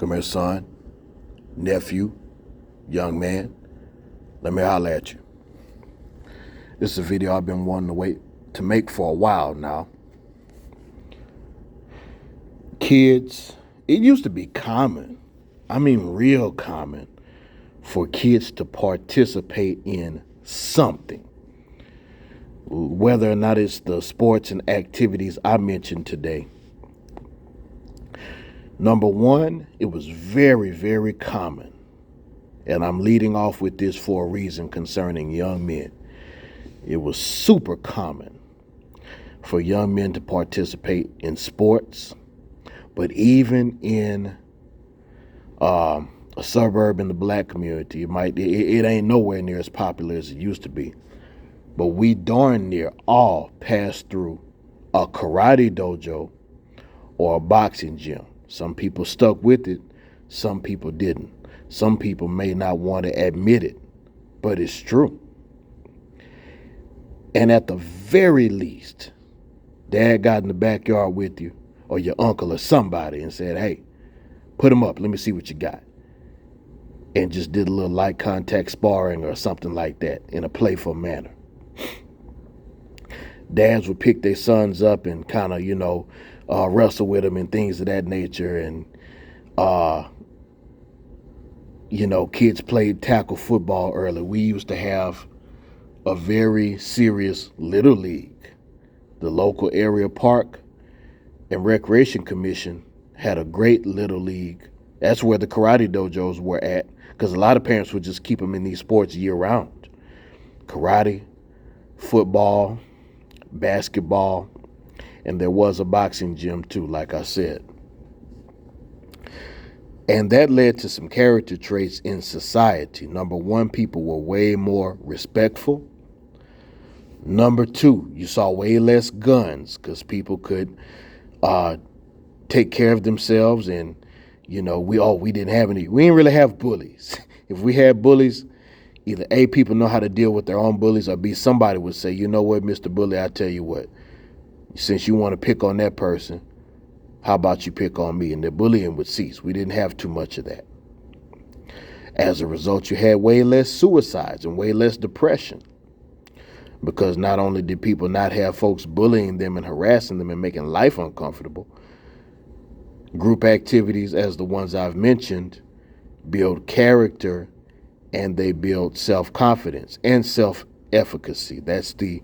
Come here, son, nephew, young man. Let me holler at you. This is a video I've been wanting to make for a while now. Kids, it used to be common, real common, for kids to participate in something. Whether or not it's the sports and activities I mentioned today. Number one, it was very, very common. And I'm leading off with this for a reason concerning young men. It was super common for young men to participate in sports, but even in a suburb in the black community, it ain't nowhere near as popular as it used to be. But we darn near all passed through a karate dojo or a boxing gym. Some people stuck with it, some people didn't. Some people may not want to admit it, but it's true. And at the very least, Dad got in the backyard with you, or your uncle or somebody, and said, hey, put him up, let me see what you got. And just did a little light contact sparring or something like that in a playful manner. Dads would pick their sons up and kind of, wrestle with them and things of that nature. And, kids played tackle football early. We used to have a very serious little league. The local area park and recreation commission had a great little league. That's where the karate dojos were at, because a lot of parents would just keep them in these sports year round. Karate, football, basketball, and there was a boxing gym too, like I said. And that led to some character traits in society. Number one, people were way more respectful. Number two, you saw way less guns because people could take care of themselves. And, we didn't have any, we didn't really have bullies. If we had bullies, either A, people know how to deal with their own bullies, or B, somebody would say, you know what, Mr. Bully, I tell you what, since you want to pick on that person, how about you pick on me? And the bullying would cease. We didn't have too much of that. As a result, you had way less suicides and way less depression, because not only did people not have folks bullying them and harassing them and making life uncomfortable, group activities as the ones I've mentioned build character, and they build self-confidence and self-efficacy. That's the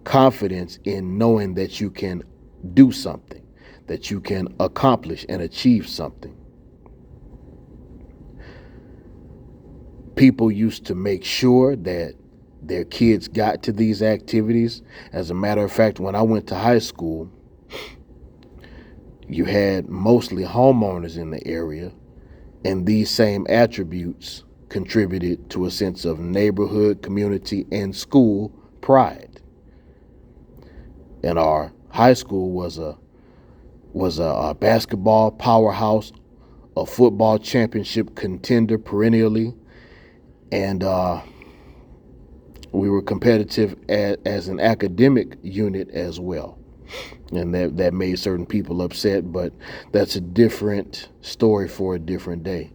confidence in knowing that you can do something, that you can accomplish and achieve something. People used to make sure that their kids got to these activities. As a matter of fact, when I went to high school, you had mostly homeowners in the area, and these same attributes contributed to a sense of neighborhood, community, and school pride. And our high school was a basketball powerhouse, a football championship contender perennially, and we were competitive as an academic unit as well. And that made certain people upset, but that's a different story for a different day.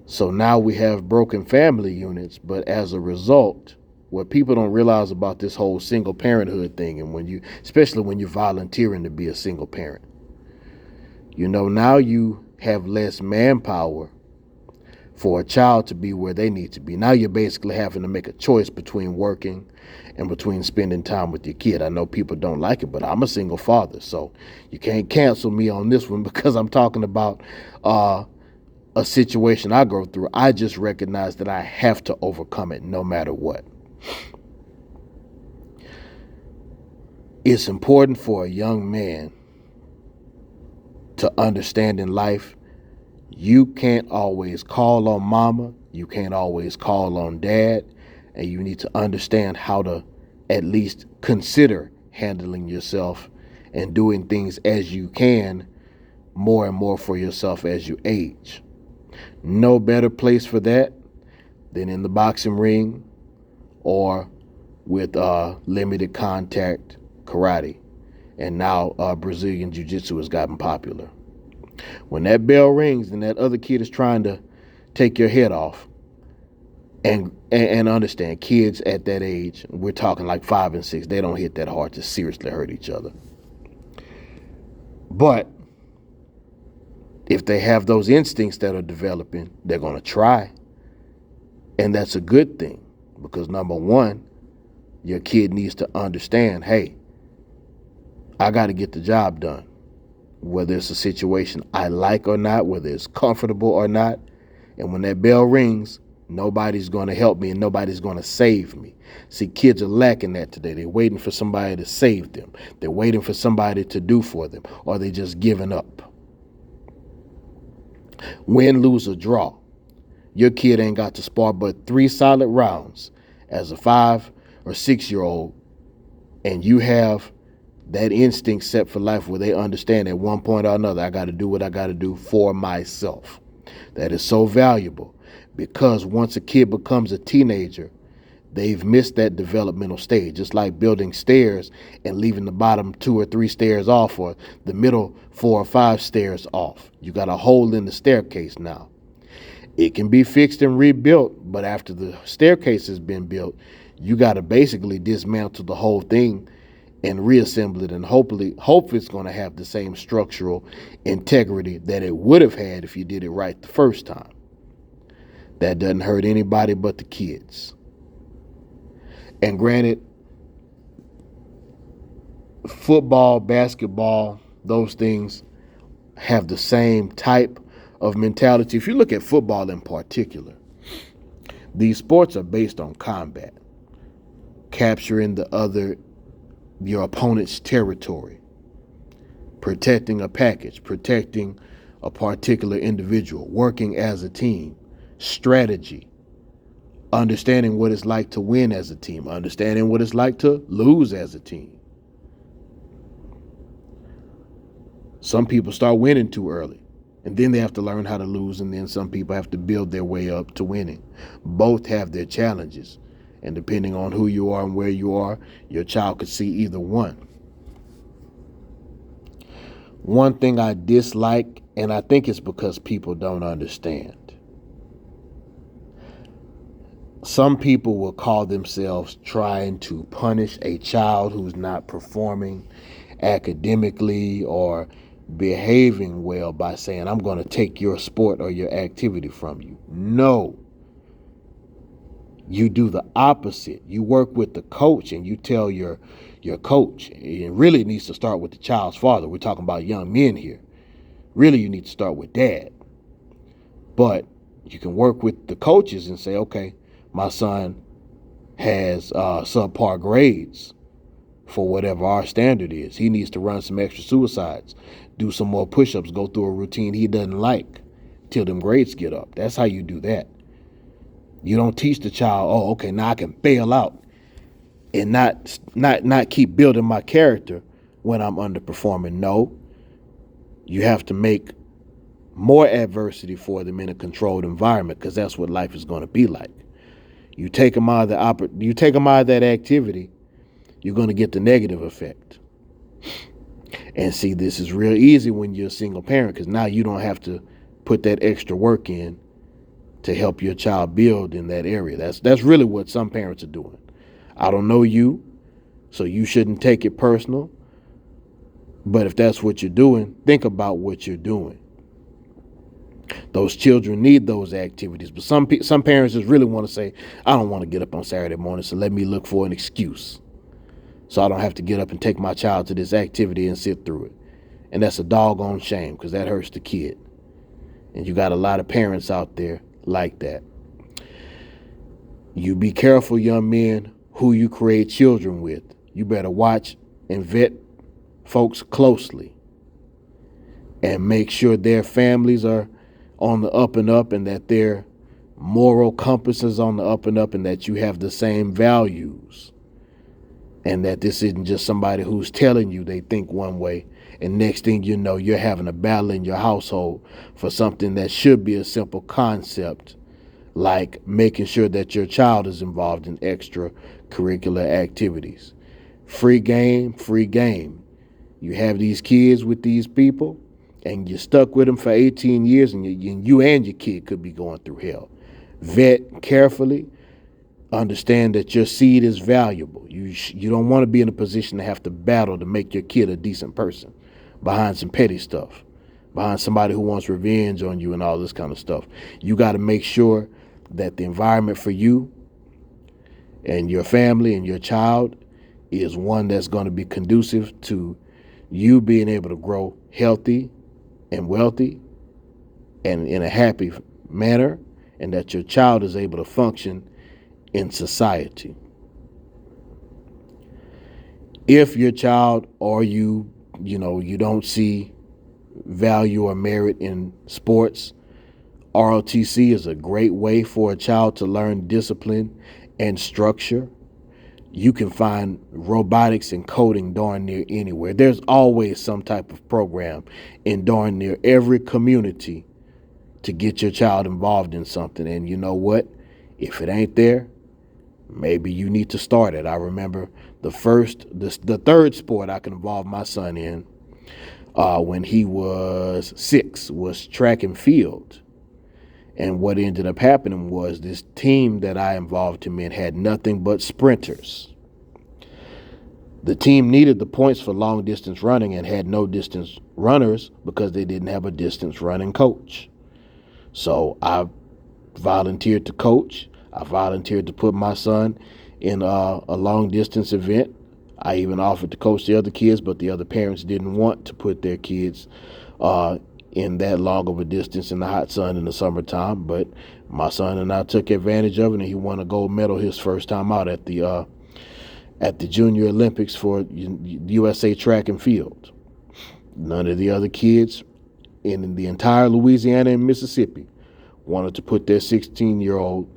So now we have broken family units, but as a result, what people don't realize about this whole single parenthood thing, and especially when you're volunteering to be a single parent, now you have less manpower for a child to be where they need to be. Now you're basically having to make a choice between working and between spending time with your kid. I know people don't like it, but I'm a single father, so you can't cancel me on this one because I'm talking about a situation I go through. I just recognize that I have to overcome it no matter what. It's important for a young man to understand in life, you can't always call on mama, you can't always call on dad, and you need to understand how to at least consider handling yourself and doing things as you can more and more for yourself as you age. No better place for that than in the boxing ring or with limited contact karate. And now Brazilian Jiu-Jitsu has gotten popular. When that bell rings and that other kid is trying to take your head off, and understand, kids at that age, we're talking like 5 and 6, they don't hit that hard to seriously hurt each other. But if they have those instincts that are developing, they're going to try. And that's a good thing, because number one, your kid needs to understand, hey, I got to get the job done. Whether it's a situation I like or not, whether it's comfortable or not. And when that bell rings, nobody's going to help me and nobody's going to save me. See, kids are lacking that today. They're waiting for somebody to save them. They're waiting for somebody to do for them, or they're just giving up. Win, lose, or draw. Your kid ain't got to spar but 3 solid rounds as a 5 or 6-year-old, and you have that instinct set for life where they understand at one point or another, I got to do what I got to do for myself. That is so valuable, because once a kid becomes a teenager, they've missed that developmental stage. Just like building stairs and leaving the bottom 2 or 3 stairs off, or the middle 4 or 5 stairs off. You got a hole in the staircase now. It can be fixed and rebuilt, but after the staircase has been built, you got to basically dismantle the whole thing and reassemble it, and hope it's going to have the same structural integrity that it would have had if you did it right the first time. That doesn't hurt anybody but the kids. And granted, football, basketball, those things have the same type of mentality. If you look at football in particular, these sports are based on combat, capturing your opponent's territory, protecting a package, protecting a particular individual, working as a team, strategy, understanding what it's like to win as a team, understanding what it's like to lose as a team. Some people start winning too early, and then they have to learn how to lose, and then some people have to build their way up to winning. Both have their challenges, and depending on who you are and where you are, your child could see either one. One thing I dislike, and I think it's because people don't understand. Some people will call themselves trying to punish a child who's not performing academically or behaving well by saying, I'm going to take your sport or your activity from you. No. You do the opposite. You work with the coach and you tell your coach. It really needs to start with the child's father. We're talking about young men here. Really, you need to start with dad. But you can work with the coaches and say, okay, my son has subpar grades for whatever our standard is. He needs to run some extra suicides, do some more push-ups, go through a routine he doesn't like till them grades get up. That's how you do that. You don't teach the child, oh, okay, now I can bail out and not keep building my character when I'm underperforming. No, you have to make more adversity for them in a controlled environment, because that's what life is going to be like. You take them out of that activity, you're going to get the negative effect. And see, this is real easy when you're a single parent, because now you don't have to put that extra work in to help your child build in that area. That's really what some parents are doing. I don't know you, so you shouldn't take it personal. But if that's what you're doing, think about what you're doing. Those children need those activities. But some parents just really want to say, I don't want to get up on Saturday morning, so let me look for an excuse, so I don't have to get up and take my child to this activity and sit through it. And that's a doggone shame, because that hurts the kid. And you got a lot of parents out there like that. You be careful, young men, who you create children with. You better watch and vet folks closely and make sure their families are on the up and up, and that their moral compass is on the up and up, and that you have the same values, and that this isn't just somebody who's telling you they think one way, and next thing you know, you're having a battle in your household for something that should be a simple concept, like making sure that your child is involved in extracurricular activities. Free game, free game. You have these kids with these people, and you're stuck with them for 18 years, and you and your kid could be going through hell. Vet carefully. Understand that your seed is valuable. You don't want to be in a position to have to battle to make your kid a decent person behind some petty stuff, behind somebody who wants revenge on you and all this kind of stuff. You got to make sure that the environment for you and your family and your child is one that's going to be conducive to you being able to grow healthy and wealthy and in a happy manner, and that your child is able to function in society. If your child or you don't see value or merit in sports, ROTC is a great way for a child to learn discipline and structure. You can find robotics and coding darn near anywhere. There's always some type of program in darn near every community to get your child involved in something. And you know what? If it ain't there, maybe you need to start it. I remember the third sport I could involve my son in when he was 6 was track and field. And what ended up happening was this team that I involved him in had nothing but sprinters. The team needed the points for long distance running and had no distance runners because they didn't have a distance running coach. So I volunteered to coach. I volunteered to put my son in a long distance event. I even offered to coach the other kids, but the other parents didn't want to put their kids in that long of a distance in the hot sun in the summertime. But my son and I took advantage of it, and he won a gold medal his first time out at the Junior Olympics for USA track and field. None of the other kids in the entire Louisiana and Mississippi wanted to put their 6-year-old,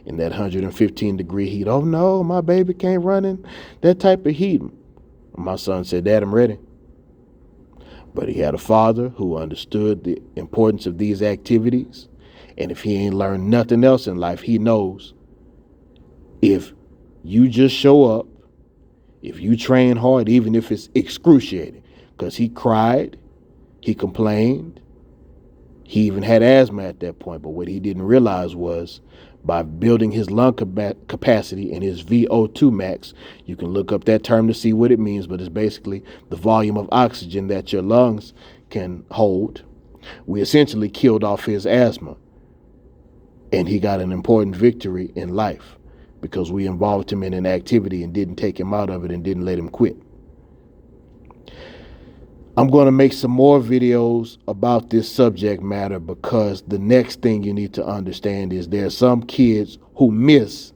in that 115-degree heat. Oh no, my baby can't run in that type of heat. My son said, Dad, I'm ready. But he had a father who understood the importance of these activities. And if he ain't learned nothing else in life, he knows if you just show up, if you train hard, even if it's excruciating, because he cried, he complained, he even had asthma at that point. But what he didn't realize was by building his lung capacity and his VO2 max, you can look up that term to see what it means, but it's basically the volume of oxygen that your lungs can hold. We essentially killed off his asthma, and he got an important victory in life because we involved him in an activity and didn't take him out of it and didn't let him quit. I'm going to make some more videos about this subject matter because the next thing you need to understand is there are some kids who miss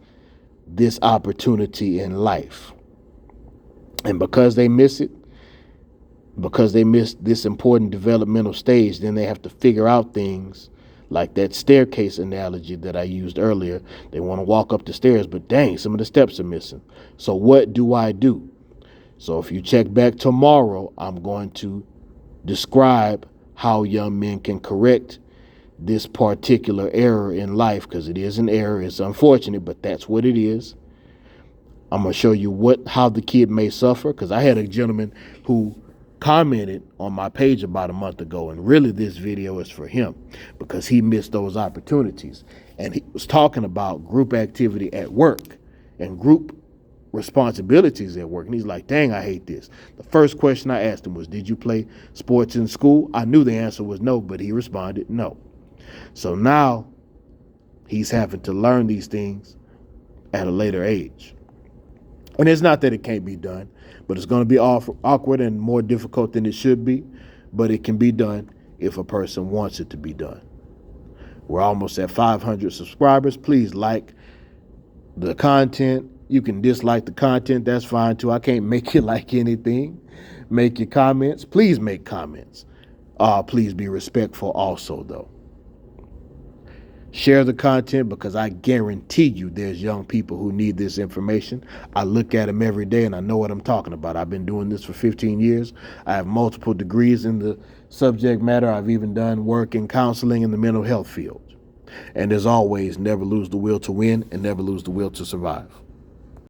this opportunity in life. And because they miss it, because they miss this important developmental stage, then they have to figure out things like that staircase analogy that I used earlier. They want to walk up the stairs, but dang, some of the steps are missing. So what do I do? So if you check back tomorrow, I'm going to describe how young men can correct this particular error in life, because it is an error. It's unfortunate, but that's what it is. I'm going to show you how the kid may suffer, because I had a gentleman who commented on my page about a month ago, and really this video is for him because he missed those opportunities. And he was talking about group activity at work and group responsibilities at work. And he's like, dang, I hate this. The first question I asked him was, did you play sports in school? I knew the answer was no, but he responded no. So now he's having to learn these things at a later age. And it's not that it can't be done, but it's going to be awkward and more difficult than it should be, but it can be done if a person wants it to be done. We're almost at 500 subscribers. Please like the content. You can dislike the content. That's fine too. I can't make you like anything. Make your comments. Please make comments. Please be respectful also, though. Share the content because I guarantee you there's young people who need this information. I look at them every day and I know what I'm talking about. I've been doing this for 15 years. I have multiple degrees in the subject matter. I've even done work in counseling in the mental health field. And as always, never lose the will to win and never lose the will to survive.